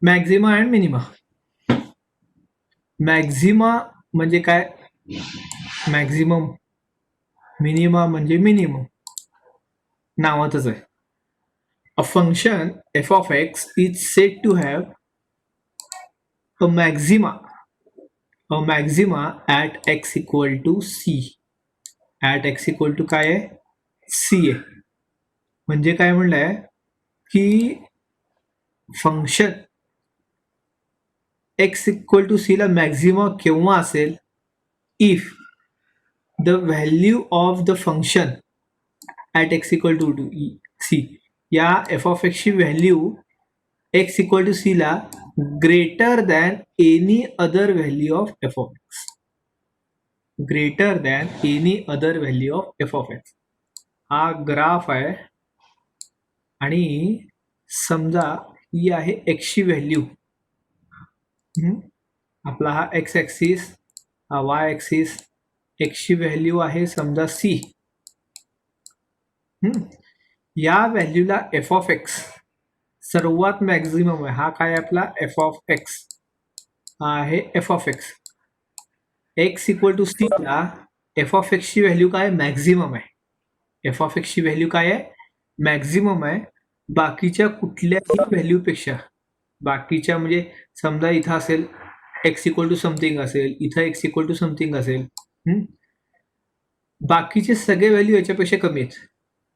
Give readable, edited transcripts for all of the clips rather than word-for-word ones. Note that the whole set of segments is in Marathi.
Maxima and minima. मॅक्झिमा म्हणजे काय, मॅक्झिमम. मिनिमा म्हणजे मिनिमम, नावातच आहे. A function f of x is said to have a maxima at x equal to c. At x equal to काय आहे, सी आहे. म्हणजे काय म्हणलंय की function x equal to c ला मॅक्झिमा केव्हा असेल, if the value of the function at x equal to c, या एफ ऑफ एक्सची value x equal to c ला greater than any other value of f of x. Greater than any other value of f of x. हा ग्राफ आहे आणि समजा ही आहे एक्सची व्हॅल्यू. आपला हा एक्स ॲक्सिस, हा वाय ॲक्सिस, एक्सची व्हॅल्यू आहे समजा सी. या व्हॅल्यूला एफ ऑफ एक्स सर्वात मॅक्झिमम आहे. हा काय आपला एफ ऑफ एक्स, हा आहे F of x. X equal to c ला एफ ऑफ एक्सची व्हॅल्यू काय, मॅक्झिमम आहे. एफ ऑफ एक्सची व्हॅल्यू काय आहे, मॅक्झिमम आहे. बाकीच्या कुठल्याही व्हॅल्यूपेक्षा, बाकीच्या म्हणजे समजा इथं असेल एक्स इक्वल टू समथिंग असेल, इथं एक्स इक्वल टू समथिंग असेल, बाकीचे सगळे व्हॅल्यू याच्यापेक्षा कमी आहेत.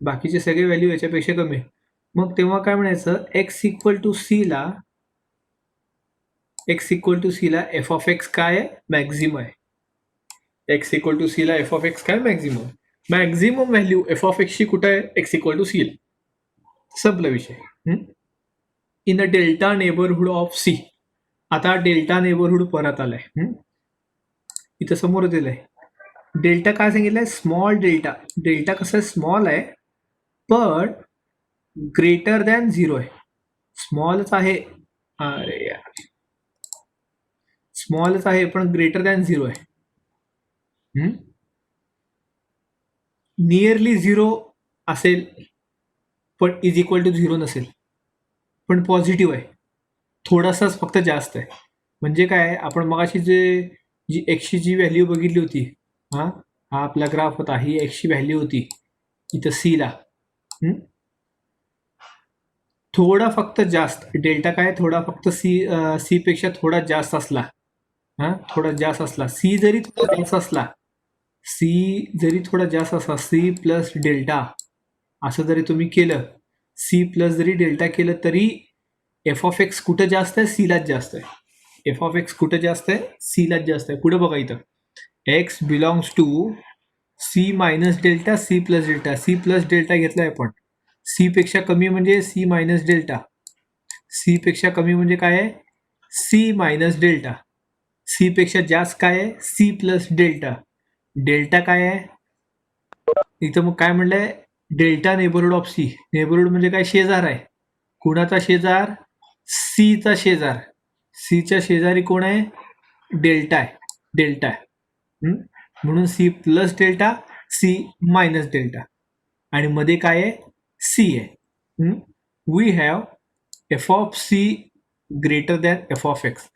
बाकीचे सगळे व्हॅल्यू याच्यापेक्षा कमी आहेत. मग तेव्हा काय म्हणायचं, एक्स इक्वल टू सी ला, एक्स इक्वल टू सी ला एफ ऑफ एक्स काय आहे, मॅक्झिमम आहे. एक्स इक्वल टू सी ला एफ ऑफ एक्स काय, maximum. Maximum value f of एक्सची कुठे आहे, एक्स इक्वल टू सी ला. संपला विषय. In a delta neighbourhood of c. आता डेल्टा नेबरहुड परत आलाय. इथं समोर दिलंय डेल्टा, काय सांगितलंय, स्मॉल डेल्टा. डेल्टा कसं स्मॉल आहे पण ग्रेटर दॅन 0 आहे. स्मॉलच आहे, अरे यार, स्मॉलच आहे पण ग्रेटर दॅन 0 आहे. नियरली 0 असेल पण इज इक्वल टू 0 नसेल, पण पॉझिटिव्ह आहे. थोडासाच फक्त जास्त आहे. म्हणजे काय, आपण मगाशी जी एक्सची जी व्हॅल्यू बघितली होती, हा आपला ग्राफ होता, ही एक्सची व्हॅल्यू होती इथं सी ला. थोडा फक्त जास्त डेल्टा काय, थोडा फक्त सी पेक्षा थोडा जास्त असला, थोडा जास्त असला, सी जरी थोडा जास्त असला, सी जरी थोडा जास्त असला, सी प्लस डेल्टा असं जरी तुम्ही केलं, सी प्लस जरी डेल्टा केलं तरी एफ ऑफ एक्स कुठं जास्त आहे, सी लाच जास्त आहे. एफ ऑफ एक्स कुठं जास्त आहे, सी लाच जास्त आहे. पुढे बघा इथं, x belongs to c minus delta, c plus delta. C plus delta घेतलाय आपण, सी पेक्षा कमी म्हणजे सी मायनस डेल्टा, सी पेक्षा कमी म्हणजे काय आहे, सी मायनस डेल्टा. सी पेक्षा जास्त काय आहे, सी प्लस डेल्टा. डेल्टा काय आहे इथं, मग काय म्हणलंय, delta neighbourhood of c. Neighbourhood म्हणजे काय, शेजार आहे. कुणाचा शेजार, सीचा शेजार. सीच्या शेजारी कोण आहे, डेल्टा आहे. डेल्टा आहे. म्हणून c plus delta, c minus delta, आणि मध्ये काय आहे, सी आहे. We have f of c greater than f of x.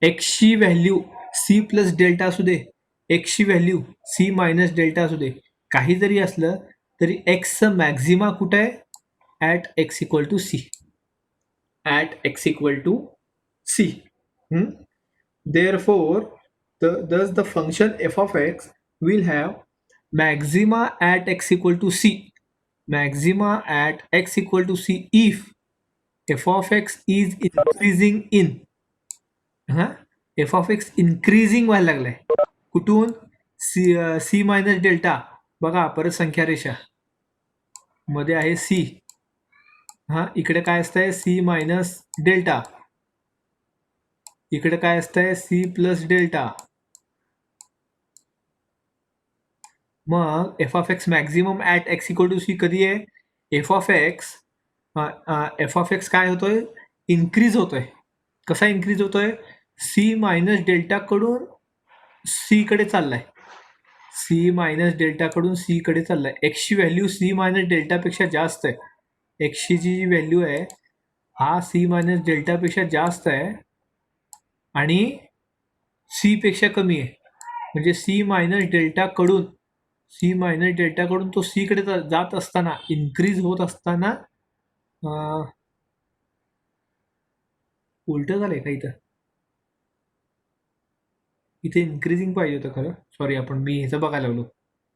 एक्सची व्हॅल्यू सी प्लस डेल्टा असू दे, एक्सची व्हॅल्यू सी मायनस डेल्टा असू दे, काही जरी असलं तरी एक्सचं मॅक्झिमा कुठं आहे, at x equal to c. At x equal to c. Therefore, thus the function f of x will have maxima at x equal to c. Maxima at x equal to c if f of x is increasing in. F of x increasing व्हायला लागलाय. कुठून, सी मायनस डेल्टा. बघा परत संख्या रेषा मध्ये आहे सी, इकडे काय असतंय, सी मायनस डेल्टा, इकडे काय असतंय, सी प्लस डेल्टा. मग f of x maximum at x equal to c कधी आहे, एफ ऑफ एक्स काय होतोय, इन्क्रीज होतोय. कसा इन्क्रीज होतोय, सी मायनस डेल्टा कडून सी कडे चाललाय, सी मायनस डेल्टा कडून सी कडे चाललाय. एक्सची व्हॅल्यू सी मायनस डेल्टा पेक्षा जास्त आहे. एक्सची जी व्हॅल्यू आहे हा सी मायनस डेल्टापेक्षा जास्त आहे आणि सी पेक्षा कमी आहे. म्हणजे सी मायनस डेल्टाकडून तो सी कडे जात असताना, इन्क्रीज होत असताना, उलट झालंय का इथं? इथे इन्क्रीजिंग पाहिजे होतं खरं. सॉरी, मी ह्याचं बघायला लागलो,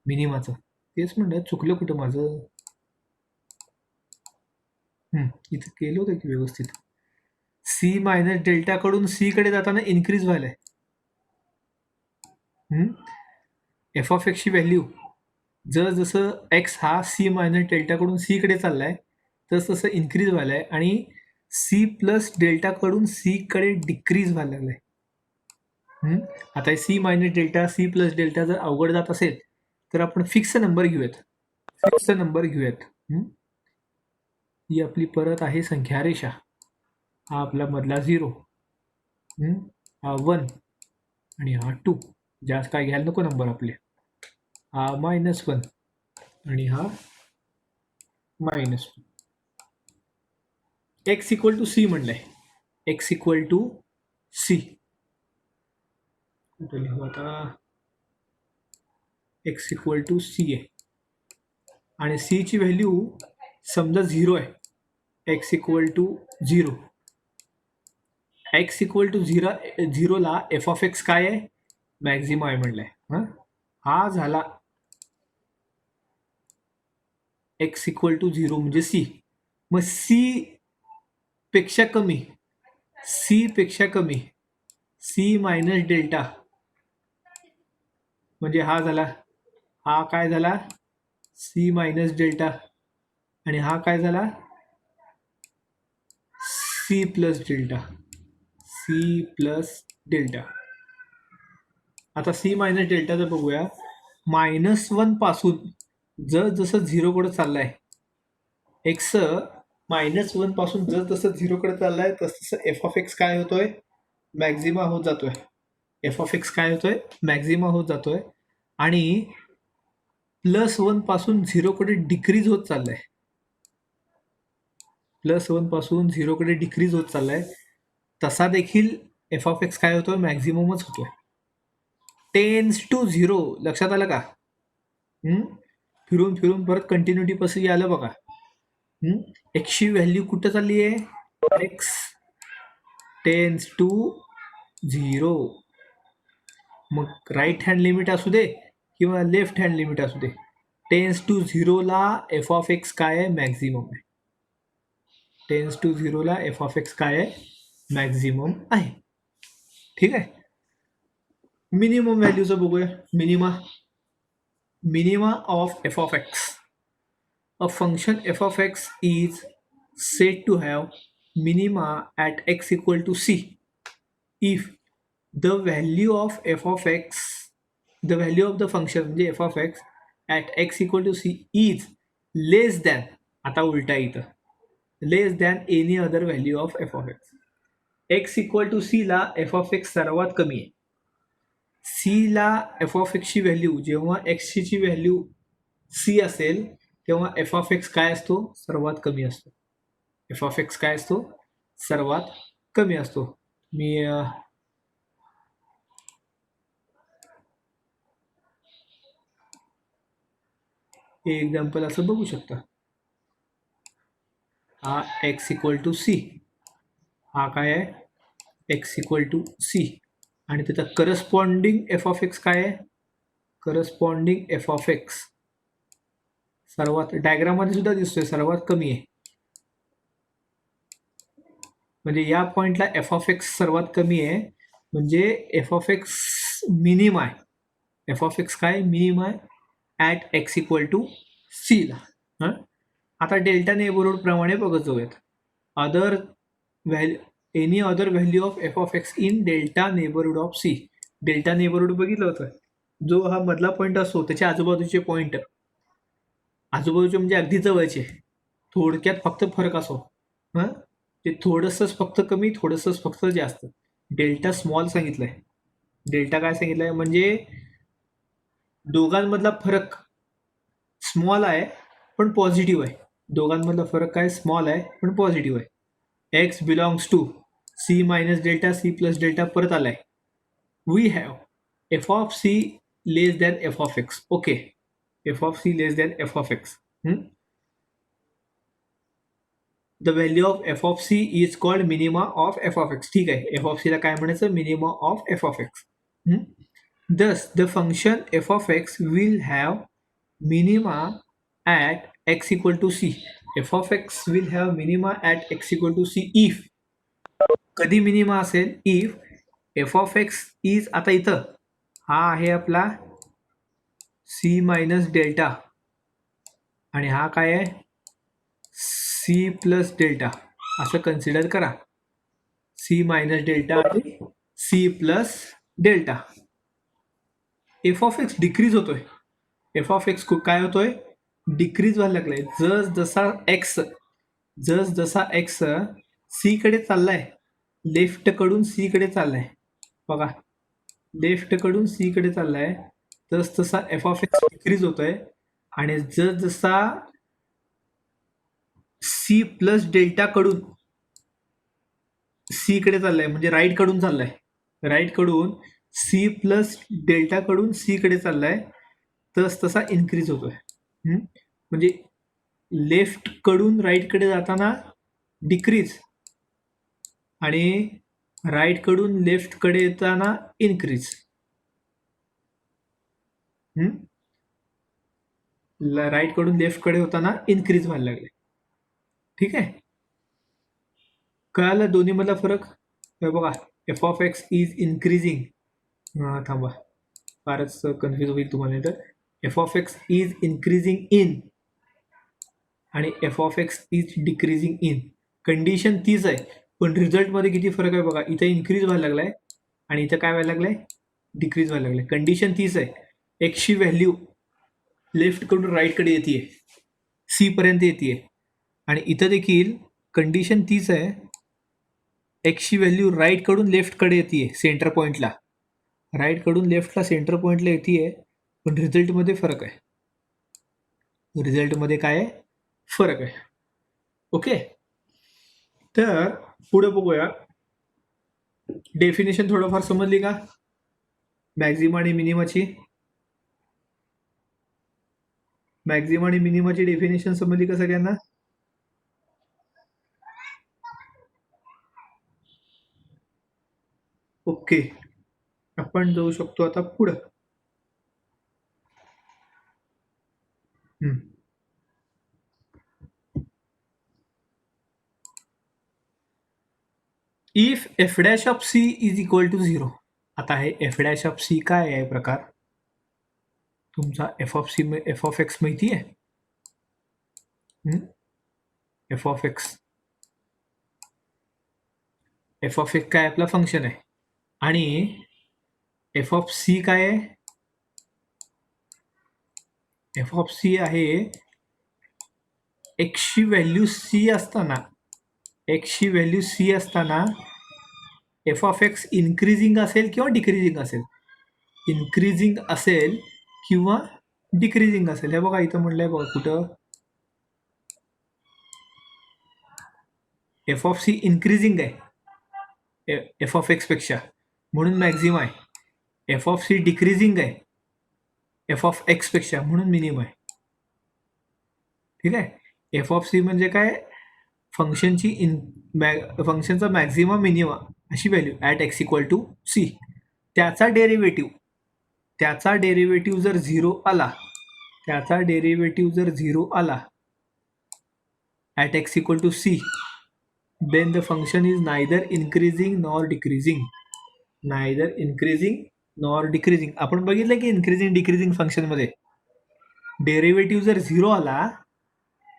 मिनिमाचं. तेच म्हणलं चुकलं कुठं माझं. इथे केलं होतं की व्यवस्थित. सी मायनस डेल्टाकडून सी कडे जाताना इन्क्रीज व्हायलाय. एफ ऑफ एक्सची व्हॅल्यू जसं एक्स हा सी मायनस डेल्टाकडून सी कडे चाललाय तसं इन्क्रीज व्हायलाय आणि सी प्लस डेल्टाकडून सी कडे डिक्रीज व्हायला लागलाय. आता c minus delta c plus delta जर अवघड जात असेल तर आपण फिक्स नंबर घेऊयात. ही आपली परत आहे संख्या रेषा. हा आपला मधला 0, हा 1 आणि हा 2. जास्त काय घ्यायला नको नंबर आपले. हा -1 आणि हा -2. एक्स इक्वल टू सी म्हणलंय. एक्स इक्वल टू सी कुठं लिहू आता? एक्स इक्वल टू सी आहे आणि सी ची व्हॅल्यू समजा 0 आहे. X equal to 0. X equal to 0ला एफ ऑफ एक्स काय आहे? मॅक्झिमा आहे म्हणलंय. हा झाला एक्स इक्वल टू 0 म्हणजे सी. मग सी पेक्षा कमी सी मायनस डेल्टा म्हणजे हा झाला, हा काय झाला? सी मायनस डेल्टा आणि हा काय झाला? C plus delta. आता सी मायनस डेल्टाचं बघूया. -1 पासून जसं 0 कडे चाललाय, एक्स -1 पासून जसं 0 कडे चाललाय तसं एफ ऑफ एक्स काय होतोय? मॅक्झिमा होत जातोय. एफ ऑफ एक्स काय होतोय? मॅक्झिमा होत जातोय आणि +1 पासून 0 कडे डिक्रीज होत चाललाय. +1 पासून 0 कडे डिक्रीज होत चाललाय. तसा देखील एफ ऑफ एक्स काय होतोय? मॅक्झिममच होतोय. Tends to 0. लक्षात आलं का? फिरून परत कंटिन्युटी पासून आलं बघा. एक्सची व्हॅल्यू कुठं चालली आहे? X tends to 0. मग राईट हँड लिमिट असू दे किंवा लेफ्ट हँड लिमिट असू दे, टेन्स टू 0ला एफ ऑफ एक्स काय आहे? मॅक्झिमम आहे. टेन्स टू 0ला एफ ऑफ एक्स काय आहे? मॅक्झिमम आहे. ठीक आहे. मिनिमम व्हॅल्यूचं बघूया. Minima of f of x. A function f of x is said to have minima at x equal to c if the value of f of x, the value of the function म्हणजे f of x at x equal to c is less than, आता उलटा इथं, less than any other value of f of x. x equal to c ला f of x सर्वात कमी आहे. c ला f of x ची व्हॅल्यू, जेव्हा x ची व्हॅल्यू c असेल तेव्हा एफ ऑफ एक्स काय असतो? सर्वात कमी असतो. एफ ऑफ एक्स काय असतो? सर्वात कमी असतो. मी एक्झाम्पल असं बघू शकता. हा एक्स इक्वल टू सी, हा काय आहे? एक्स इक्वल टू सी आणि त्याचा करस्पॉन्डिंग एफ ऑफ एक्स काय आहे? करस्पॉन्डिंग एफ ऑफ एक्स सर्वात, डायग्राम मध्ये सुद्धा दिसतोय, सर्वात कमी आहे. म्हणजे या पॉइंटला एफ ऑफ एक्स सर्वात कमी आहे, म्हणजे एफ ऑफ एक्स मिनिमम आहे. एफ ऑफ एक्स काय? मिनिमम आहे at x equal to c ला. आता डेल्टा नेबरहूड प्रमाणे बघत जाऊयात. Any other value of f of x in delta neighbourhood of c. Delta neighbourhood बघितलं होतं, जो हा मधला पॉईंट असतो त्याच्या आजूबाजूचे पॉईंट, आजूबाजूचे म्हणजे अगदी जवळचे, थोडक्यात फक्त फरक असो, ते थोडंसंच फक्त कमी, थोडंसंच फक्त जास्त. डेल्टा स्मॉल सांगितलंय. डेल्टा काय सांगितलंय? म्हणजे दोघांमधला फरक स्मॉल आहे पण पॉझिटिव्ह आहे. दोघांमधला फरक काय? स्मॉल आहे पण पॉझिटिव्ह आहे. X belongs to c minus delta c plus delta परत आलाय. We have f of c less than f of x. Okay, f of c less than f of x. The value of f of c is called minima of f of x. ठीक आहे, एफ ऑफ सीला काय म्हणायचं? Minima of f of x. Thus, the function f of x will have minima at x equal to c. f of x will have minima at x equal to c if कधी मिनिमा असेल? if f of x is, आता इथं हा आहे आपला c मायनस डेल्टा आणि हा काय आहे? c प्लस डेल्टा असं कन्सिडर करा. c मायनस डेल्टा आणि c plus delta. F of x decrease होतोय. एफ ऑफ एक्स काय होतोय? डिक्रीज व्हायला लागलाय. जसा एक्स सी कडे चाललाय, लेफ्ट कडून सी कडे चाललाय, बघा लेफ्ट कडून सी कडे चाललाय, तसा एफ ऑफ एक्स डिक्रीज होतोय. आणि जसा सी प्लस डेल्टा कडून सी कडे चाललाय, म्हणजे राईट कडून चाललाय, राईट कडून सी प्लस डेल्टा कडून सी कडे चाललाय, तसा इन्क्रीज होतोय. म्हणजे लेफ्ट कडून राईट कडे जाताना डिक्रीज आणि राईट कडून लेफ्ट कडे येताना इन्क्रीज. राईट कडून लेफ्ट कडे होताना इन्क्रीज व्हायला लागले. ठीक आहे, कळालं दोन्ही मधला फरक? बघा, f of x is increasing, थांबा फारच कन्फ्यूज होईल तुम्हाला. तर f of x is increasing in आणि f of x is decreasing in. Condition तीच आहे, पण रिझल्टमध्ये किती फरक आहे बघा. इथं इन्क्रीज व्हायला लागलाय आणि इथं काय व्हायला लागलंय? डिक्रीज व्हायला लागलंय. कंडिशन तीच आहे. एक्सची व्हॅल्यू लेफ्टकडून राईटकडे येते, सी पर्यंत येते. आणि इथं देखील कंडिशन तीच आहे. एक्सची व्हॅल्यू राईटकडून लेफ्टकडे येते, सेंटर पॉईंटला. राईट कडून लेफ्टला सेंटर पॉईंटला येते, पण रिझल्टमध्ये फरक आहे. रिझल्टमध्ये काय आहे? फरक आहे. ओके, तर पुढे बघूया. डेफिनेशन थोडंफार समजली का मॅक्झिमा आणि मिनिमाची? मॅक्झिमा आणि मिनिमाची डेफिनेशन समजली का सगळ्यांना? ओके, आपण जाऊ शकतो आता पुढं. If f dash of c is equal to 0. आता हे एफ डॅश ऑफ सी काय आहे प्रकार? तुमचा f of c, f of x माहिती आहे? F of x, f of x काय आपला फंक्शन आहे आणि एफ ऑफ सी काय आहे? एफ ऑफ सी आहे एक्सची व्हॅल्यू सी असताना, एक्सची व्हॅल्यू सी असताना एफ ऑफ एक्स इन्क्रीजिंग असेल किंवा डिक्रीजिंग असेल. इन्क्रीजिंग असेल किंवा डिक्रीजिंग असेल. हे बघा इथं म्हणलंय बघा कुठं, एफ ऑफ सी इन्क्रीजिंग आहे एफ ऑफ एक्स पेक्षा, म्हणून मॅक्झिमा आहे. एफ ऑफ सी डिक्रीजिंग आहे एफ ऑफ एक्स पेक्षा, म्हणून मिनिमम आहे. ठीक आहे, एफ ऑफ सी म्हणजे काय? फंक्शनची फंक्शनचा मॅक्झिमा मिनिमा अशी value at x equal to c. त्याचा डेरिव्हेटिव्ह जर 0 आला, त्याचा डेरिव्हेटिव्ह जर 0 आला at x equal to c, then the function is neither increasing nor decreasing. neither increasing nor decreasing. आपण बघितलं की इन्क्रीजिंग डिक्रीजिंग फंक्शनमध्ये डेरिव्हेटिव्ह जर 0 आला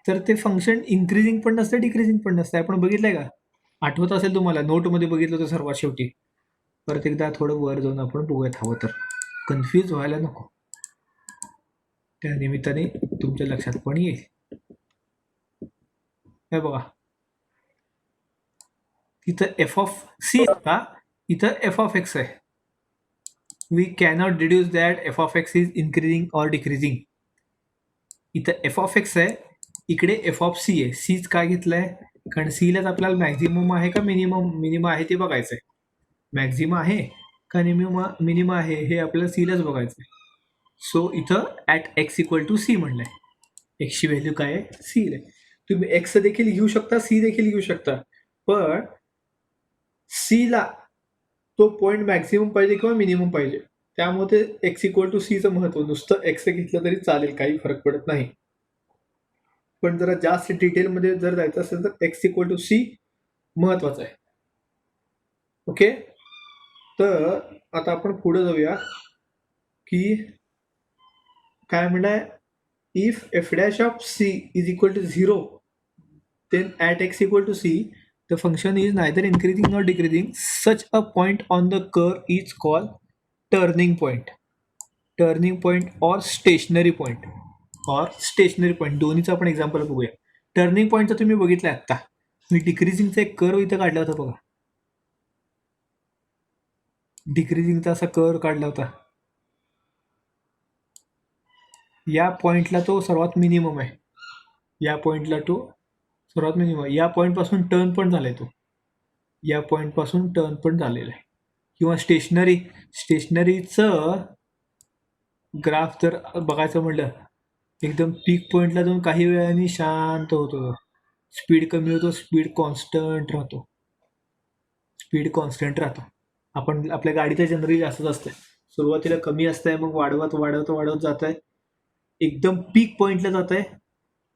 तर ते फंक्शन इन्क्रीजिंग पण नसतं, डिक्रीजिंग पण नसतं. आपण बघितलंय का? आठवत असेल तुम्हाला, नोटमध्ये बघितलं होतं सर्वात शेवटी. परत एकदा थोडं वर जाऊन आपण बघूयात हवं तर, कन्फ्यूज व्हायला नको, त्या निमित्ताने तुमच्या लक्षात पण येईल. हे बघा, इथं एफ ऑफ सी का, इथं एफ ऑफ एक्स आहे. We cannot deduce that f of x is increasing or decreasing. इथं एफ ऑफ एक्स आहे, इकडे एफ ऑफ सी आहे. सीच काय घेतलंय? कारण सीलाच आपल्याला मॅक्झिमम आहे का मिनिमम आहे ते बघायचं आहे. मॅक्झिमा आहे का मिनिमा आहे हे आपल्याला सीलाच बघायचं आहे. सो इथं at x equal to c म्हणलंय. एक्सची व्हॅल्यू काय आहे? सी आहे. तुम्ही एक्स देखील घेऊ शकता, सी देखील घेऊ शकता, पण सीला तो पॉईंट मॅक्झिमम पाहिजे किंवा मिनिमम पाहिजे. त्यामुळे ते एक्स इक्वल टू सीचं महत्व. नुसतं एक्स घेतलं तरी चालेल, काही फरक पडत नाही. पण जरा जास्त डिटेलमध्ये जर जायचं असेल तर एक्स इक्वल टू सी महत्वाचं आहे. ओके, तर आता आपण पुढे जाऊया की काय म्हणताय. If f dash of c is equal to 0, then at x equal to c, the function is neither increasing nor decreasing. Such a point on the curve is called turning point. Turning point और स्टेशनरी पॉईंट दोन्हीचं आपण एक्झाम्पल बघूया. टर्निंग पॉईंटचं तुम्ही बघितलं आता, मी डिक्रीजिंगचा एक कर्व इथं काढला होता बघा. डिक्रीजिंगचा असा कर्व काढला होता. या पॉईंटला तो सर्वात मिनिमम आहे. या पॉईंटला तो सर्वात मिनिमम आहे. या पॉईंटपासून टर्न पण झालाय तो. या पॉईंटपासून टर्न पण झालेला आहे. किंवा स्टेशनरीचं ग्राफ जर बघायचं म्हटलं, एकदम पीक पॉईंटला जाऊन काही वेळाने शांत होतो. स्पीड कमी होतो, स्पीड कॉन्स्टंट राहतो. आपण आपल्या गाडीचं जनरली जास्तच असतंय. सुरुवातीला कमी असतंय, मग वाढवत जात आहे. एकदम पीक पॉईंटला जात आहे.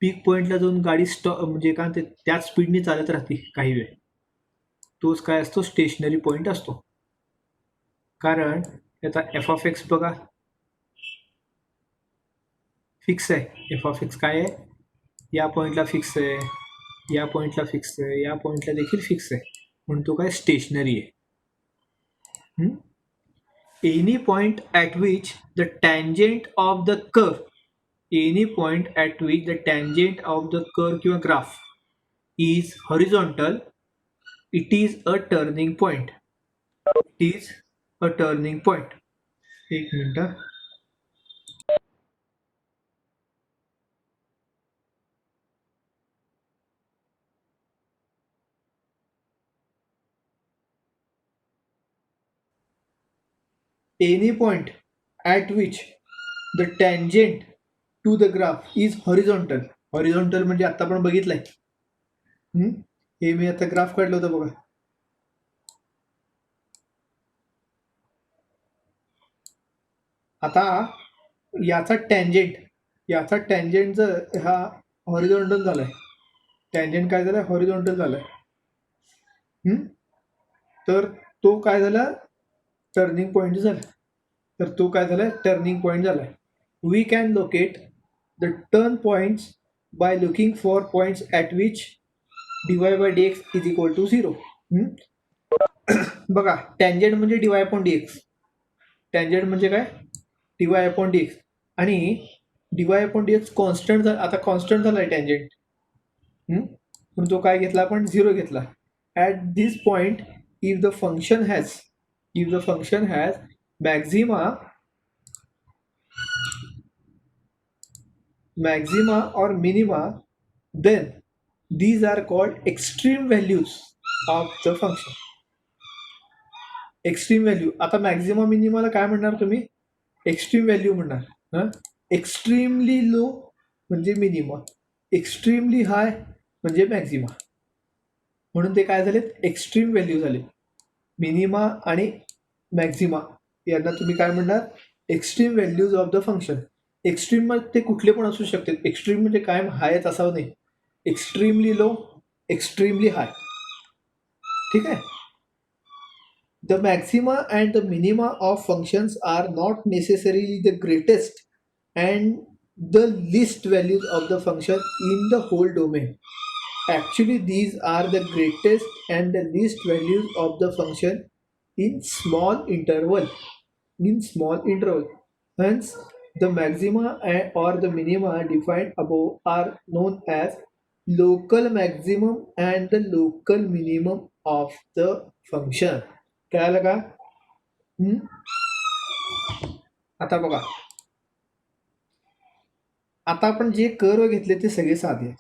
पीक पॉईंटला जाऊन गाडी म्हणजे काय ते त्याच स्पीडने चालत राहते काही वेळ. तोच काय असतो? स्टेशनरी पॉईंट असतो. कारण याचा एफ ऑफ एक्स बघा, फिक्स आहे. एफ ऑफ एक्स काय आहे? या पॉईंटला फिक्स आहे, या पॉईंटला फिक्स आहे, या पॉईंटला देखील फिक्स आहे, म्हणून तो काय स्टेशनरी आहे. Any point at which the tangent of the curve किंवा graph is horizontal, it is a turning point. एक minute. Any point at which the tangent to the graph is horizontal. Horizontal म्हणजे आता आपण बघितलंय. हे मी आता ग्राफ काढलं होतं बघा. आता याचा टँजेंट जर हा हॉरिझॉन्टल झालाय, टँजेंट काय झालाय? हॉरिझॉन्टल झालाय. तर तो काय झाला? टर्निंग पॉईंट झाला. We can locate the turn points by looking for points at which dy by dx is equal to 0. बघा, टँजेंट म्हणजे dy अपॉन dx. टँजेंट म्हणजे काय? dy upon dx. आणि dy अपॉन dx कॉन्स्टंट आता कॉन्स्टंट झालाय टँजेंट, पण तो काय घेतला आपण? 0 घेतला. At this point if the function has maxima और minima, then these are called extreme values of the function. Extreme value. आता मॅक्झिमा मिनिमाला काय म्हणणार तुम्ही? एक्स्ट्रीम व्हॅल्यू म्हणणार. एक्स्ट्रीमली लो म्हणजे मिनिमा, एक्स्ट्रीमली हाय म्हणजे मॅक्झिमा. म्हणून ते काय झालेत? एक्स्ट्रीम व्हॅल्यू झाले. मिनिमा आणि मॅक्झिमा यांना तुम्ही काय म्हणणार? Extreme values of the function. Extreme मध्ये ते कुठले पण असू शकतात. एक्स्ट्रीम म्हणजे कायम हायच असावं नाही. एक्स्ट्रीमली लो, एक्स्ट्रीमली हाय. ठीक आहे. The maxima and the minima of functions are not necessarily the greatest and the least values of the function in the whole domain. Actually, these are the greatest and the least values of the function in small interval. Hence, the maxima or the minima defined above are known as local maximum and the local minimum of the function. कळालं का? आता बघा, आता आपण जे कर्व घेतले ते सगळे साधे.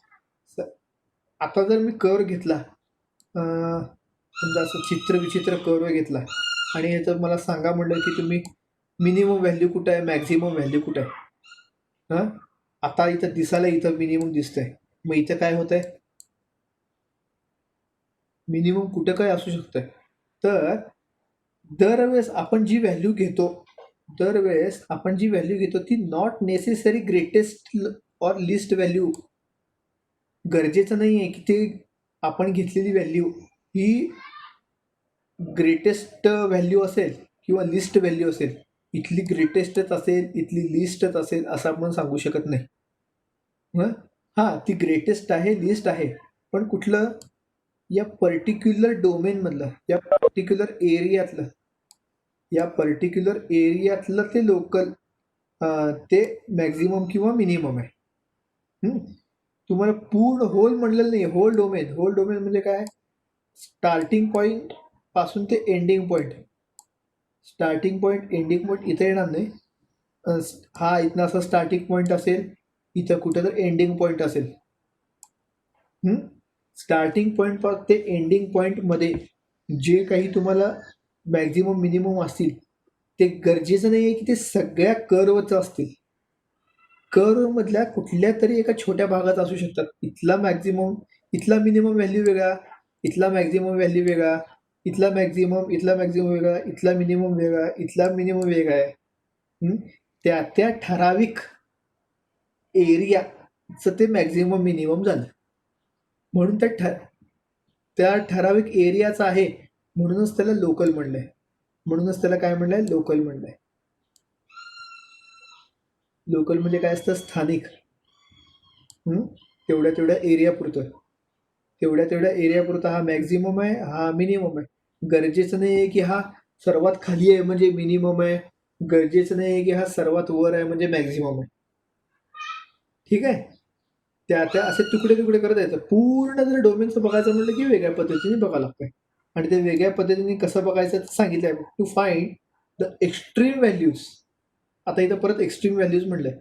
आता जर मी कर्व घेतला, समजा असं चित्र विचित्र कर्व घेतला आणि याचं मला सांगा म्हटलं की तुम्ही मिनिमम व्हॅल्यू कुठं आहे, मॅक्झिमम व्हॅल्यू कुठं आहे. हां, आता इथं दिसायला इथं मिनिमम दिसतंय, मग इथं काय होत आहे, मिनिमम कुठं काय असू शकतंय. तर दरवेळेस आपण जी व्हॅल्यू घेतो, ती not necessary greatest or list value. गरजेचं नाही आहे की ते आपण घेतलेली व्हॅल्यू ही ग्रेटेस्ट व्हॅल्यू असेल किंवा लिस्ट व्हॅल्यू असेल. इथली ग्रेटेस्टच असेल, इथली लिस्टच असेल असं आपण सांगू शकत नाही. हां, ती ग्रेटेस्ट आहे, लिस्ट आहे, पण कुठलं, या पर्टिक्युलर डोमेनमधलं, या पर्टिक्युलर एरियातलं ते लोकल, ते मॅक्झिमम किंवा मिनिमम आहे. तुम्हाला पूर्ण होल म्हणलेलं नाही, होल डोमेन म्हणजे काय, स्टार्टिंग पॉईंट पासून ते ending point. Starting point ending point इथे येणार नाही. हा इथनं असं स्टार्टिंग पॉईंट असेल, इथं कुठं तर एंडिंग पॉईंट असेल. स्टार्टिंग पॉईंट ते एंडिंग पॉईंटमध्ये जे काही तुम्हाला मॅक्झिमम मिनिमम असतील ते गरजेचं नाही आहे की ते सगळ्या कर्वचं असतील. कर्व मधल्या कुठल्या तरी एका छोट्या भागात असू शकतात. इथला मिनिमम व्हॅल्यू वेगळा, इथला मॅक्झिमम व्हॅल्यू वेगळा, इथला मॅक्झिमम वेगळा, इथला मिनिमम वेगळा, इथला मिनिमम वेगळा आहे. त्या ठराविक एरियाचं ते मॅक्झिमम मिनिमम झालं. म्हणून त्या ठराविक एरियाचा आहे, म्हणूनच त्याला लोकल म्हणलंय. लोकल म्हणलंय. लोकल म्हणजे काय असतं, स्थानिक. तेवढ्या एरियापुरतं हा मॅक्झिमम आहे, हा मिनिमम आहे. गरजेचं नाही आहे की हा सर्वात खाली आहे म्हणजे मिनिमम आहे, गरजेचं नाही आहे की हा सर्वात वर आहे म्हणजे मॅक्झिमम आहे. ठीक आहे, त्या असे तुकडे करत यायचं. पूर्ण जर डोमेनचं बघायचं म्हटलं की वेगळ्या पद्धतीने बघावं लागतंय, आणि ते वेगळ्या पद्धतीने कसं बघायचं सांगितलंय, to find the extreme values. आता इथं परत एक्स्ट्रीम व्हॅल्यूज म्हणलंय.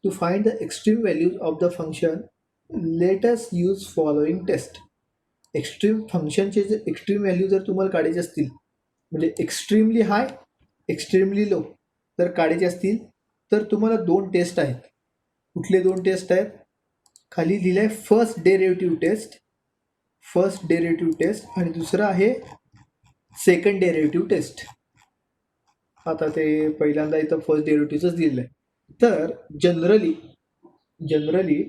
To find the extreme values of the function let us use following test. फंक्शनचे जे एक्स्ट्रीम व्हॅल्यू जर तुम्हाला काढायचे असतील, म्हणजे एक्स्ट्रीमली हाय, एक्स्ट्रीमली लो जर काढायचे असतील, तर तुम्हाला 2 टेस्ट आहेत. कुठले 2 टेस्ट आहेत, खाली लिहिलंय फर्स्ट डेरिव्हेटिव्ह टेस्ट आणि दुसरं आहे सेकंड डेरिव्हेटिव्ह टेस्ट. आता ते पहिल्यांदा इथं फर्स्ट डेरिव्हेटिव्हच दिलेलं आहे. तर जनरली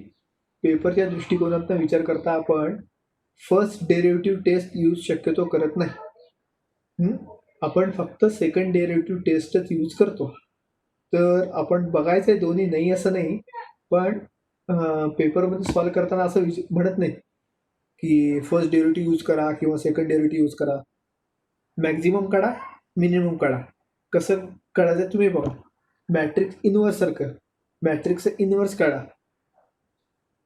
पेपरच्या दृष्टिकोनातून विचार करता आपण फर्स्ट डेरिव्हेटिव्ह टेस्ट यूज शक्यतो करत नाही. आपण फक्त सेकंड डेरिव्हेटिव्ह टेस्टच यूज करतो. तर आपण बघायचंय दोन्ही, नाही असं नाही, पण पेपरमध्ये सॉल्व करताना असं म्हणत नाही की फर्स्ट डेरिव्हेटिव्ह यूज करा किंवा सेकंड डेरिव्हेटिव्ह यूज करा. मॅक्झिमम काढा, मिनिमम काढा. कसं काढायचं तुम्ही बघा. मॅट्रिक्स इन्व्हर्स सारखं मॅट्रिक्सचं इन्व्हर्स काढा,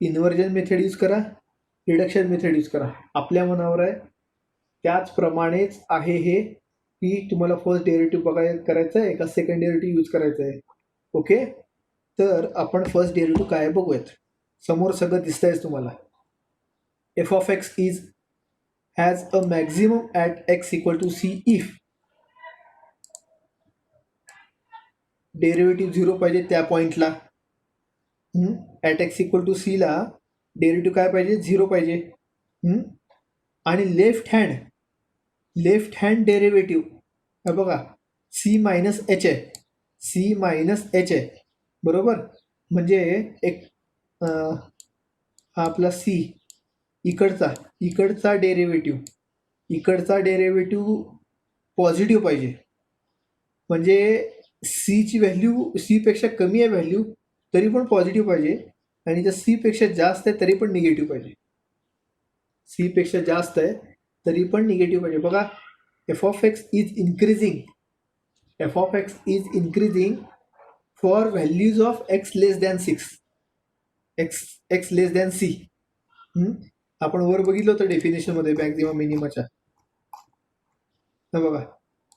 इन्व्हर्जन मेथड यूज करा, रिडक्शन मेथड यूज करा, आपल्या मनावर आहे. त्याचप्रमाणेच आहे हे की तुम्हाला फर्स्ट डेरिव्हेटिव्ह करायचं आहे का सेकंड डेरिव्हेटिव्ह यूज करायचं आहे. ओके, तर आपण फर्स्ट डेरिव्हेटिव्ह काय बघूयात. समोर सगळं दिसतंय तुम्हाला. F of x has a maximum at x equal to c if derivative 0 पाहिजे त्या पॉईंटला. At x equal to c ला डेरिव्हेटिव्ह काय पाहिजे, 0 पाहिजे. आणि लेफ्ट हँड डेरिव्हेटिव्ह बघा, सी मायनस एच आहे, बरोबर. म्हणजे एक हा आपला सी, इकडचा डेरिव्हेटिव्ह पॉझिटिव्ह पाहिजे. म्हणजे सीची व्हॅल्यू सी पेक्षा कमी आहे व्हॅल्यू तरी पण पॉझिटिव्ह पाहिजे, आणि जर सी पेक्षा जास्त आहे तरी पण निगेटिव्ह पाहिजे. सी पेक्षा जास्त आहे तरी पण निगेटिव्ह पाहिजे. बघा, f of x is increasing for values of x less than 6, x less than c. आपण वर बघितलं होतं डेफिनेशनमध्ये मॅक्झिमम मिनिममच्या. बघा,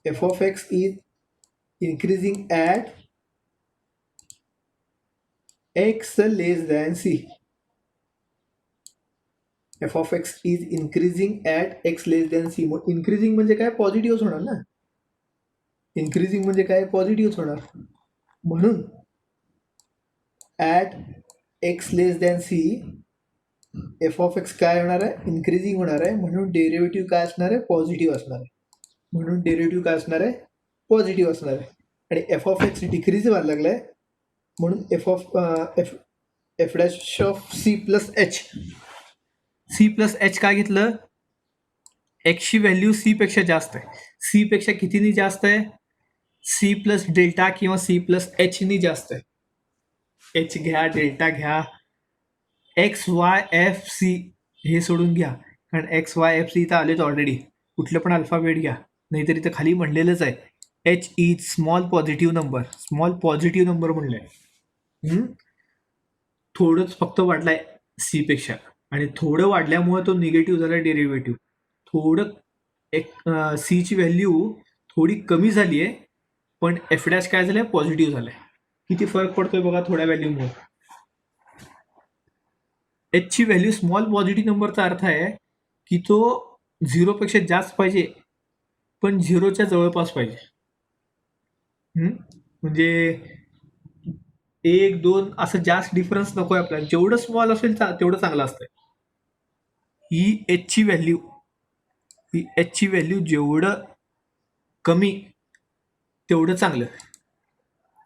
f of x is increasing at x less than c. F of x is increasing at x less than c. मग इन्क्रीजिंग म्हणजे काय, पॉझिटिव्हच होणार ना. इन्क्रीजिंग म्हणजे काय, पॉझिटिव्हच होणार. म्हणून at x less than c f of x काय होणार आहे, इन्क्रीजिंग होणार आहे. म्हणून डेरिव्हेटिव्ह काय असणार आहे, पॉझिटिव्ह असणार आहे. म्हणून डेरिव्हेटिव्ह काय असणार आहे, पॉझिटिव्ह असणार आहे. आणि एफ ऑफ एक्स डिक्रीज व्हायला लागला आहे, म्हणून f dash of c plus h. C plus h काय घेतलं, एक्सची व्हॅल्यू सी पेक्षा जास्त आहे. सी पेक्षा कितीनी जास्त आहे, सी प्लस डेल्टा किंवा सी प्लस एचनी जास्त आहे. एच घ्या, डेल्टा घ्या, एक्स वाय एफ सी हे सोडून घ्या, कारण एक्स वाय एफ सी इथं आलेच ऑलरेडी. कुठलं पण अल्फाबेट घ्या, नाहीतर इथं खाली म्हणलेलंच आहे h is small positive number. Small positive number म्हणलंय. थोडंच फक्त वाढलाय सी पेक्षा, आणि थोडं वाढल्यामुळे तो निगेटिव्ह झाला डेरिव्हेटिव्ह. थोडं सीची व्हॅल्यू थोडी कमी झाली आहे, पण एफ डॅश काय झालंय, पॉझिटिव्ह झालंय. किती फरक पडतोय बघा थोड्या व्हॅल्यूमुळे. एचची व्हॅल्यू स्मॉल पॉझिटिव्ह नंबरचा अर्थ आहे की तो 0 पेक्षा जास्त पाहिजे, पण 0च्या जवळपास पाहिजे. म्हणजे 1-2 असं जास्त डिफरन्स नको आहे आपल्याला. जेवढं स्मॉल असेल तेवढं चांगलं असतंय. ही एचची व्हॅल्यू जेवढं कमी तेवढं चांगलं,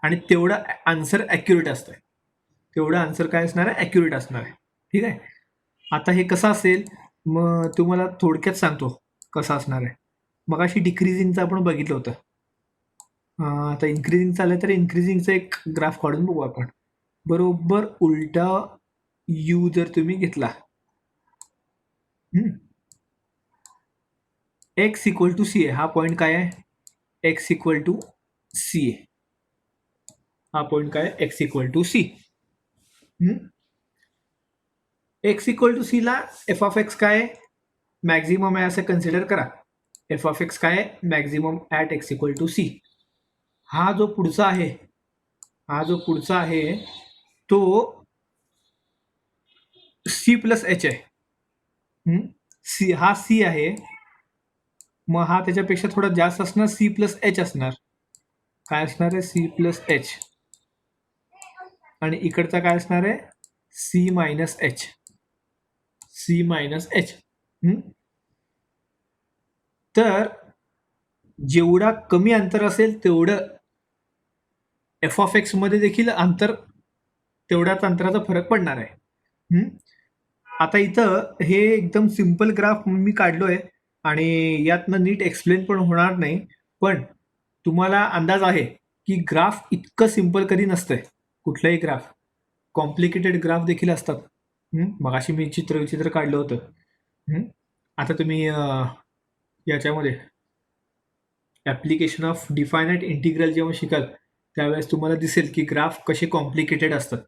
आणि तेवढं आन्सर ॲक्युरेट असतंय. तेवढं आन्सर काय असणार आहे, ॲक्युरेट असणार आहे. ठीक आहे. आता हे कसं असेल, मग तुम्हाला थोडक्यात सांगतो कसं असणार आहे. मग अशी डिक्रीजिंगचं आपण बघितलं होतं. आता इन्क्रीजिंग चाललं तर इन्क्रीजिंगचं एक ग्राफ काढून बघू आपण. बरोबर उलटा यू जर तुम्ही घेतला, एक्स इक्वल टू सी आहे. हा पॉईंट काय आहे, एक्स इक्वल टू सी आहे. हा पॉईंट काय आहे, x equal to c. X equal to c ला एफ ऑफ एक्स काय मॅक्झिमम आहे असं कन्सिडर करा. एफ ऑफ एक्स काय maximum at x equal to c. हा जो पुढचा आहे तो सी प्लस एच आहे. सी हा सी आहे, मग हा त्याच्यापेक्षा थोडा जास्त असणार, सी प्लस एच असणार. काय असणार आहे, सी प्लस एच. आणि इकडचा काय असणार आहे, c minus h. C minus h. तर जेवढा कमी अंतर असेल तेवढं एफ ऑफ एक्स मध्ये देखील अंतर, तेवढ्याच अंतराचा फरक पडणार आहे. आता इथं हे एकदम सिंपल ग्राफ मी काढलोय, आणि यातनं नीट एक्सप्लेन पण होणार नाही, पण तुम्हाला अंदाज आहे की ग्राफ इतकं सिंपल कधी नसतंय. कुठलंही ग्राफ, कॉम्प्लिकेटेड ग्राफ देखील असतात. मगाशी मी चित्र काढलं होतं. आता तुम्ही याच्यामध्ये ॲप्लिकेशन ऑफ डिफायनाइट इंटिग्रल जेव्हा शिकाल त्यावेळेस तुम्हाला दिसेल की ग्राफ कसे कॉम्प्लिकेटेड असतात.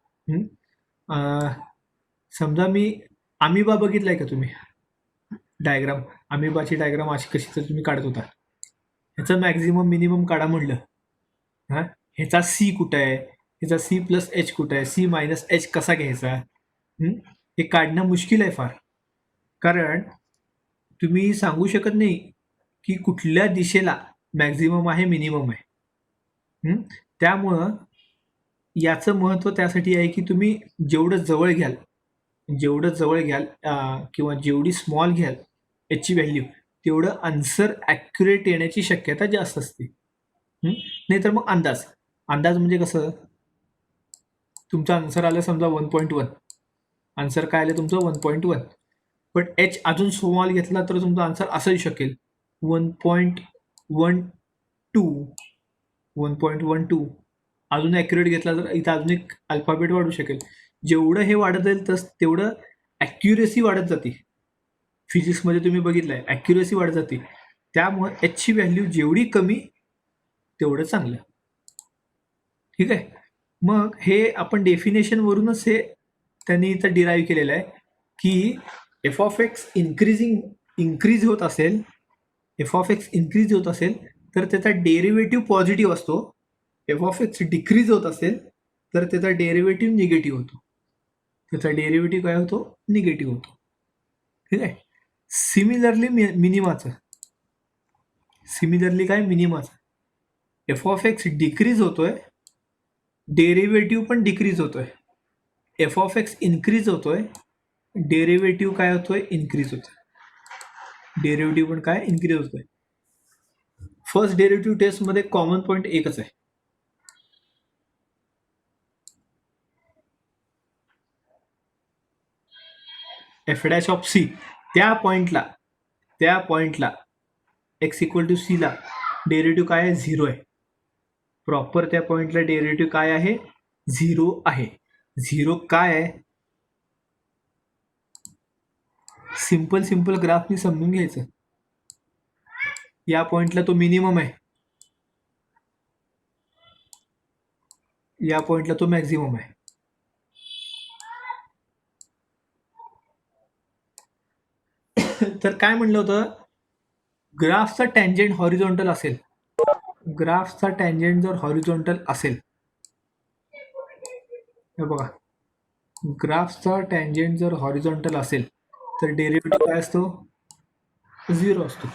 समजा मी अमिबा बघितलाय का तुम्ही, डायग्राम, अमिबाची डायग्राम अशी कशी तर तुम्ही काढत होता. ह्याचं मॅक्झिमम मिनिमम काढा म्हणलं, ह्याचा सी कुठं आहे, ह्याचा सी प्लस एच कुठं आहे, सी मायनस एच कसा घ्यायचा, हे काढणं मुश्किल आहे फार. कारण तुम्ही सांगू शकत नाही की कुठल्या दिशेला मॅक्झिमम आहे, मिनिमम आहे. त्यामुळं याचं महत्त्व त्यासाठी आहे की तुम्ही जेवढं जवळ घ्याल किंवा जेवढी स्मॉल घ्याल याची व्हॅल्यू, तेवढं आन्सर ॲक्युरेट येण्याची शक्यता जास्त असते. नाहीतर मग अंदाज म्हणजे कसं, तुमचा आन्सर आलं समजा 1.1, आन्सर काय आलं तुमचं 1.1, पण एच अजून स्मॉल घेतला तर तुमचा आन्सर असंही शकेल 1.12. अजून ॲक्युरेट घेतला तर इथं अजून एक अल्फाबेट वाढू शकेल. जेवढं हे वाढत जाईल तेवढं ॲक्युरेसी वाढत जाते. फिजिक्समध्ये तुम्ही बघितलंय, ॲक्युरेसी वाढत जाते. त्यामुळे एचची व्हॅल्यू जेवढी कमी तेवढं चांगलं. ठीक आहे. मग हे आपण डेफिनेशनवरूनच हे त्यांनी इथं डिराईव्ह केलेलं आहे की एफ ऑफ एक्स इन्क्रीज होत असेल तर त्याचा डेरिव्हेटिव्ह पॉझिटिव्ह असतो. एफ ऑफ एक्स डिक्रीज होत असेल तर त्याचा डेरिव्हेटिव्ह निगेटिव्ह होतो. त्याचा डेरिव्हेटिव्ह काय होतो, निगेटिव्ह होतो. ठीक आहे. सिमिलरली काय मिनिमाचं एफ ऑफ एक्स डिक्रीज होतोय, डेरिव्हेटिव्ह पण डिक्रीज होतोय. एफ ऑफ एक्स इन्क्रीज होतोय, डेरिव्हेटिव्ह काय होतोय, इन्क्रीज होतोय. डेरिव्हेटिव्ह पण काय इन्क्रीज होतोय. फर्स्ट डेरिव्हेटिव्ह टेस्टमध्ये कॉमन पॉईंट एकच आहे. एफ डॅश ऑफ सी त्या पॉइंटला एक्स इक्वल टू सी ला डेरिव्हेटिव्ह काय आहे, झिरो आहे. प्रॉपर त्या पॉइंटला डेरिव्हेटिव्ह काय आहे, झिरो आहे. झिरो काय आहे, सिंपल ग्राफनी समजून घ्यायचं. या पॉइंटला तो मिनिमम आहे, या पॉइंटला तो मॅक्झिमम आहे. तर काय म्हणलं होतं, ग्राफचा टँजेंट हॉरिझॉन्टल असेल, ग्राफचा टँजेंट जर हॉरिझॉन्टल असेल, हे बघा, ग्राफचा टँजेंट जर हॉरिझॉन्टल असेल तर डेरिव्हेटिव्ह काय असतो, झिरो असतो.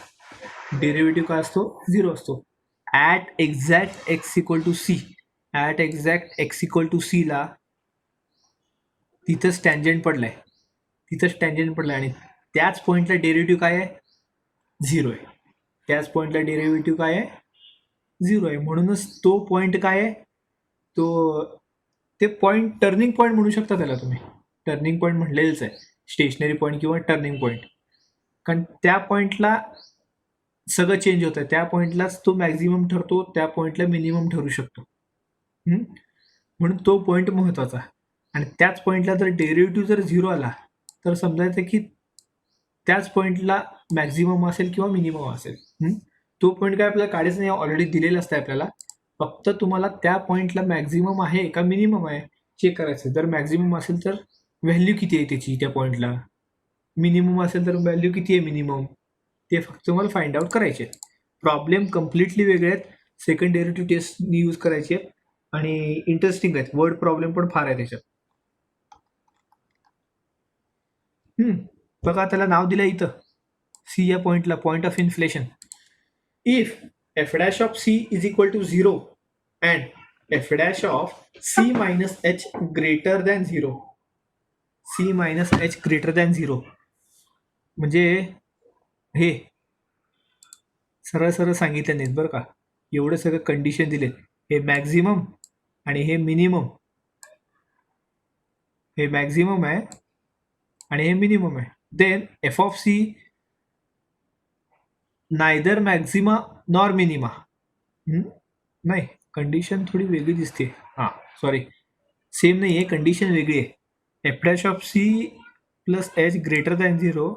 डेरिव्हेटिव्ह काय असतो, झिरो असतो. At exact x equal to c, at exact x equal to c ला तिथंच टँजेंट पडलाय, आणि त्याच पॉइंटला डेरिव्हेटिव्ह काय आहे, झिरो आहे. त्याच पॉइंटला डेरिव्हेटिव्ह काय आहे, झिरो आहे. म्हणूनच तो पॉइंट काय आहे, तो ते पॉइंट टर्निंग पॉइंट म्हणू शकता त्याला तुम्ही. टर्निंग पॉइंट म्हणलेलंच आहे, स्टेशनरी पॉइंट किंवा टर्निंग पॉइंट. कारण त्या पॉइंटला सगळं चेंज होतं, त्या पॉइंटलाच तो मॅक्झिमम ठरतो, त्या पॉइंटला मिनिमम ठरू शकतो. म्हणून तो पॉइंट महत्वाचा. आणि त्याच पॉइंटला जर डेरिव्हेटिव्ह जर झिरो आला तर समजायचं की त्याच पॉइंटला मॅक्झिमम असेल किंवा मिनिमम असेल. तो पॉइंट काय आपल्याला काढायचं नाही, ऑलरेडी दिलेलं असतं आपल्याला. फक्त तुम्हाला त्या पॉइंटला मॅक्झिमम आहे का मिनिमम आहे चेक करायचं. जर मॅक्झिमम असेल तर व्हॅल्यू किती आहे त्याची त्या पॉइंटला, मिनिमम असेल तर व्हॅल्यू किती आहे मिनिमम, ते फक्त तुम्हाला फाइंड आउट करायचे. प्रॉब्लेम कम्प्लिटली वेगळे आहेत, सेकंड डेरिव्हेटिव्ह टेस्ट यूज करायचे आणि इंटरेस्टिंग आहेत. वर्ड प्रॉब्लेम पण फार आहे त्याच्यात. बघा त्याला नाव दिलं इथं, सी या पॉइंटला point of inflation. If f dash of c is equal to zero and f dash of c minus h greater than zero, c minus h greater than zero म्हणजे हे सरळ सरळ सांगितलं नाहीत बरं का, एवढं सगळं कंडिशन दिले. हे मॅक्झिमम आणि हे मिनिमम, हे मॅक्झिमम आहे आणि हे मिनिमम आहे. Then f of c neither maxima nor minima. नाही, कंडिशन थोडी वेगळी दिसते. हां सॉरी, सेम नाही आहे, कंडिशन वेगळी आहे. F dash of c plus h greater than zero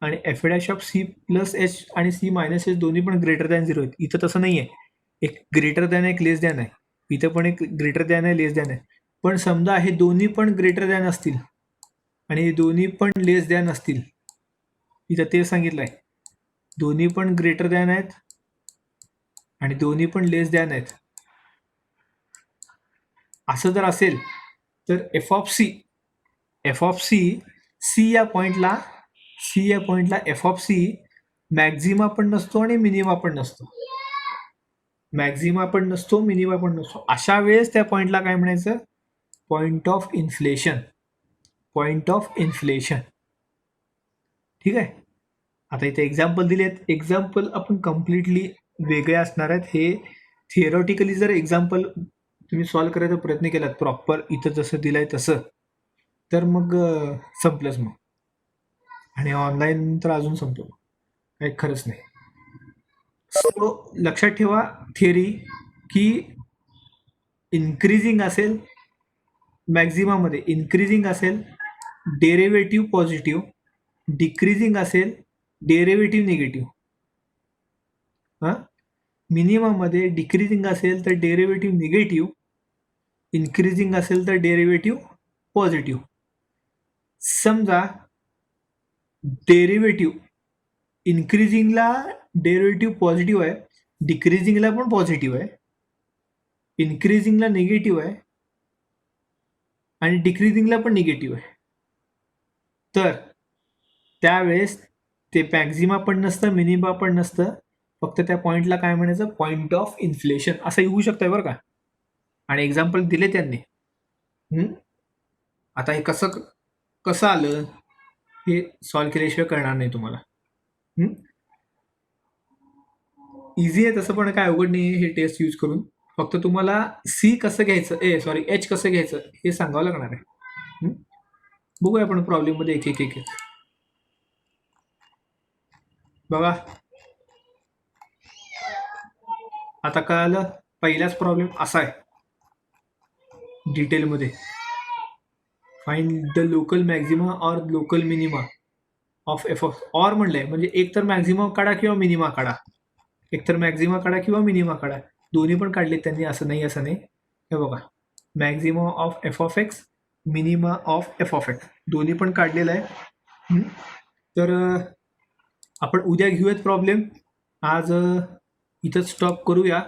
आणि f dash of c plus h आणि सी मायनस एच दोन्ही पण ग्रेटर दॅन झिरो आहेत. इथं तसं नाही आहे, एक ग्रेटर दॅन आहे, एक लेस दॅन आहे. इथं पण एक ग्रेटर दॅन आहे, लेस दॅन आहे. पण समजा हे दोन्ही पण ग्रेटर दॅन असतील आणि हे दोन्ही पण लेस दॅन असतील, इथं ते सांगितलं आहे, दोन्ही पण ग्रेटर दॅन आहेत आणि दोन्ही पण लेस दॅन आहेत. असं जर असेल तर एफ ऑफ सी या पॉइंटला एफ ऑफ सी मॅक्झिमा पण नसतो आणि मिनिमा पण नसतो, मॅक्झिमा पण नसतो, मिनिमा पण नसतो. अशा वेळेस त्या पॉइंटला काय म्हणायचं, point of inflation, point of inflation. ठीक आहे. आता इथे एक्झाम्पल दिलेत, एक्झाम्पल आपण कम्प्लिटली वेगळे असणार आहेत. हे थिअरॉटिकली जर एक्झाम्पल तुम्ही सॉल्व्ह करायचा प्रयत्न केलात प्रॉपर इथं जसं दिलंय तसं, तर मग संपलंच मग. आणि ऑनलाईन तर अजून संपलं, काही खरंच नाही. सो लक्षात ठेवा थिअरी की इन्क्रीजिंग असेल, मॅक्झिमामध्ये इन्क्रीजिंग असेल डेरिव्हेटिव्ह पॉझिटिव्ह, डिक्रीजिंग असेल डेरिव्हेटिव्ह निगेटिव्ह. हां, मिनिमममध्ये डिक्रीजिंग असेल तर डेरिव्हेटिव्ह निगेटिव्ह, इन्क्रीजिंग असेल तर डेरिव्हेटिव्ह पॉझिटिव्ह. समजा डेरिव्हेटिव्ह इन्क्रीजिंगला डेरिव्हेटिव्ह पॉझिटिव्ह आहे, डिक्रीजिंगला पण पॉझिटिव्ह आहे, इन्क्रीजिंगला निगेटिव्ह आहे आणि डिक्रीजिंगला पण निगेटिव्ह आहे. तर त्यावेळेस ते मॅक्झिमा पण नसतं, मिनिमा पण नसतं, फक्त त्या पॉईंटला काय म्हणायचं, पॉईंट ऑफ इन्फ्लेशन असं येऊ शकतंय बरं का. आणि एक्झाम्पल दिले त्यांनी. आता हे कसं कसं आलं हे सॉल्व्ह केल्याशिवाय कळणार नाही तुम्हाला. इझी आहे तसं, पण काय अवघड नाही हे टेस्ट यूज करून. फक्त तुम्हाला सी कसं घ्यायचं, एच कसं घ्यायचं हे सांगावं लागणार आहे. बघूया आपण प्रॉब्लेम मध्ये एक एक एक एक. बघा आता कळालं. पहिलाच प्रॉब्लेम असा आहे डिटेलमध्ये, find the local maxima or local minima of f of. Or म्हणलंय म्हणजे एक तर मॅक्झिमा काढा किंवा मिनिमा काढा, एकतर मॅक्झिमा काढा किंवा मिनिमा काढा. दोन्ही पण काढलेत त्यांनी, असं नाही. हे बघा, Maxima of f of x, minima of f of x दोन्ही पण काढलेलं आहे. तर आपण उद्या घेऊयात प्रॉब्लेम. आज इथंच स्टॉप करूया.